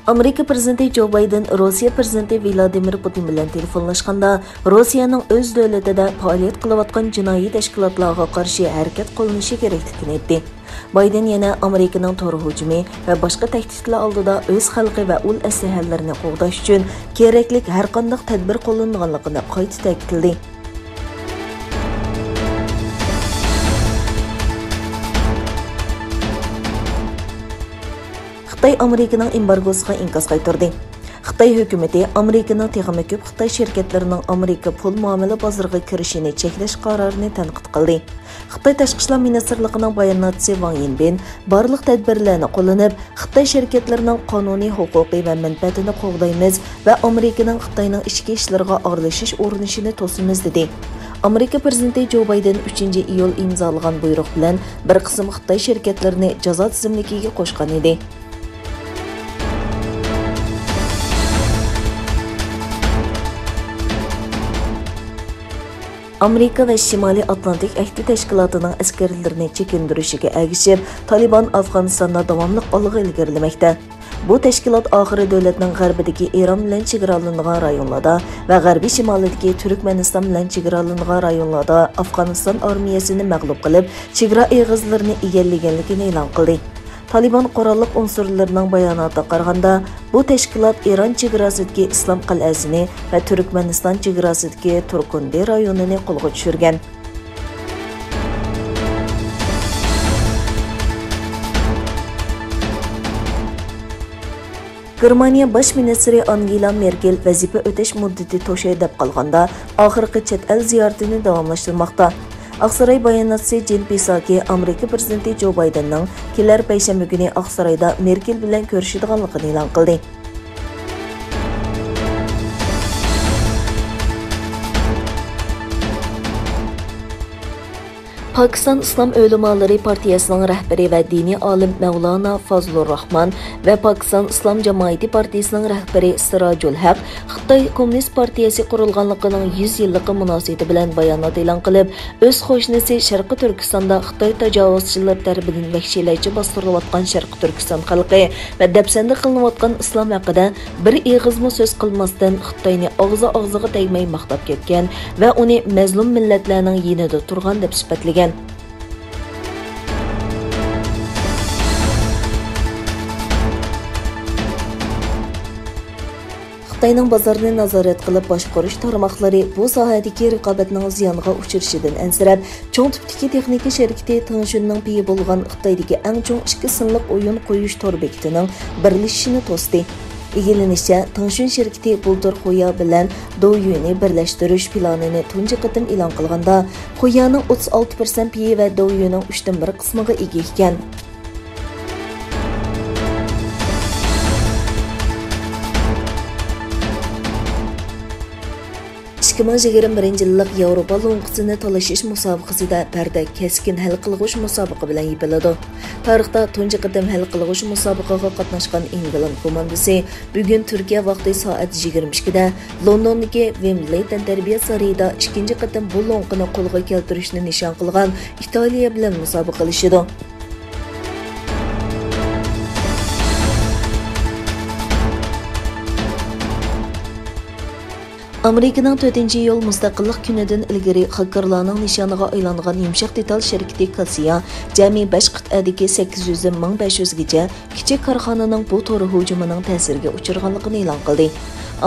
Amerika prezidenti Joe Biden Rossiya prezidenti Vladimir Putin bilan telefonlashganda Rossiyaning o'z davlatida faoliyat qilayotgan jinoiy tashkilotlarga qarshi harakat qilinishi kerakligini aytdi. Biden yana Amerikaning to'g'ri hujumi va boshqa tahdidlar oldida o'z xalqi va ul aslahalarini qo'g'dash uchun kerakli har qanday tadbir qo'llanganligini qayta ta'kidladi. Xitoy ئامېرىكىنىڭ ئىمبارگوسىغا ئىنكاس قايتۇردى. Xitoy hökuməti ئامېرىكىنىڭ texmi ko'p Xitoy şirketlərining Amerika pul muomala bozoriga kirishini cheklash qarorini tanqid qildi. Xitoy Tashqi ishlar ministrligining bayonotchisi Wang Yinbin barliq tadbirlarni qo'llanib, Xitoy şirketlerining qonuniy huquqiy va manfaatini qo'g'daymiz va Amerikaning Xitoyning ichki ishlariga aralashish urinishini to'simiz dedi. Amerika prezidenti Joe Biden 3-iyul imzolagan buyruq bilan bir qism Xitoy şirketlarini jazo tizimligiga qo'shgan edi. Amerika ve Şimali Atlantik Əhdi Təşkilatının əsgərlərini çəkindirişigə əgişib, Taliban Afganistan'da davamlıq alığı ilgirleməkdə. Bu təşkilat axırı dövlətinin qərbidəki İran bilan çiğralanğan rayonlarda və qərbi şimalidəki Türkmenistan bilan çiğralanğan rayonlarda Afganistan armiyasını məğlub qılıb, çiğra eğizlərini egəlligənligini elan qıldı. Taliban qurolliq unsurlarının bayonotida qaraganda, bu təşkilat İran çiğrasidagi İslam qal'asini və Türkmenistan çiğrasidagi Turkundi rayonini qo'lga tushirgan. Germaniya bosh ministri Angela Merkel vazifa o'tash muddati to'shay deb qolganda, oxirgi chet el ziyoratini davomlashtirmoqda. Aksaray bayonotchisi Jen Psaki Amerika prezidenti Joe Bidenning kelar payshanba kuni Aksarayda Merkel bilan ko'rishadiganligini e'lon qildi. Pakistan İslam Ölemalari Partiyasının rəhbəri və dini alim Mevlana Fazlur Rahman və Pakistan İslam Cəmiyyəti Partiyasının rəhbəri Sirajul Haq Xitay Kommunist Partiyası qurulğanlığının 100 yıllığı münasibəti bilan bayonot e'lon qilib, öz qo'shnisi Sharqi Turkistonda Xitoy tajovuzchilari tarafidan vahshiylarcha bostirilayotgan Sharqi Turkiston xalqi və dəbsanda qilinayotgan islom haqida bir eg'izmi so'z qilmasdan Xitoyni og'zi-og'ziga tegmay maqtab ketgan və uni mazlum millatlarning yonida turgan deb sifatlagan. Xitoyning bozorni nazorat qilib boshqarish tarmoqlari bu sohadagi raqobatning ziyonga uchrashidan ansirab, cho'ng tipdagi texnika shirkiti tېڭشۈننىڭ piyi bo'lgan Xitoydagi eng cho'ng ikki sinliq o'yin qo'yish tor bekitining birlashishini to'sdi. Egilinishcha, tېڭشۈن şirkiti bultur Xuya bilan Douyuni birlashtirish planini tunji qatim e'lon qilganda, Xuyaning 36% piyi va Douyuning 3/1 qismiga ega ekan. 2021 yillik Yevropa lo'nqisini talashish musobaqasida parda keskin hal qilg'uch musobaqa bilan yepiladi. Tarixda tunji qatim hal qilg'uch musobaqaga qatnashgan İngiliz komandasi bugun Turkiya vaqti soat 22 da Londondagi Wembley tantarbiya sarayida ikkinchi qatim bu lo'nqini qo'lga keltirishni nishon qilgan İtaliya bilan musobaqalashadi. ئامېرىكىنىڭ 4-iyul mustaqillik kunidan ilgari xakerlarning nishoniga aylangan yumshoq detal şirkiti Kasiya jami 5 qit'adagi 800-1500 gacha kichik korxonaning bu to'g'ri hujumining ta'siriga uchirganligini e'lon qildi.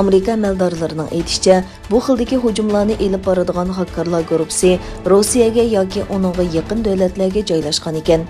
Amerika amaldorlarining aytishicha, bu xildagi hujumlarni elib boradigan xakerlar guruhi Rossiyaga yoki uningga yaqin davlatlarga joylashgan ekan.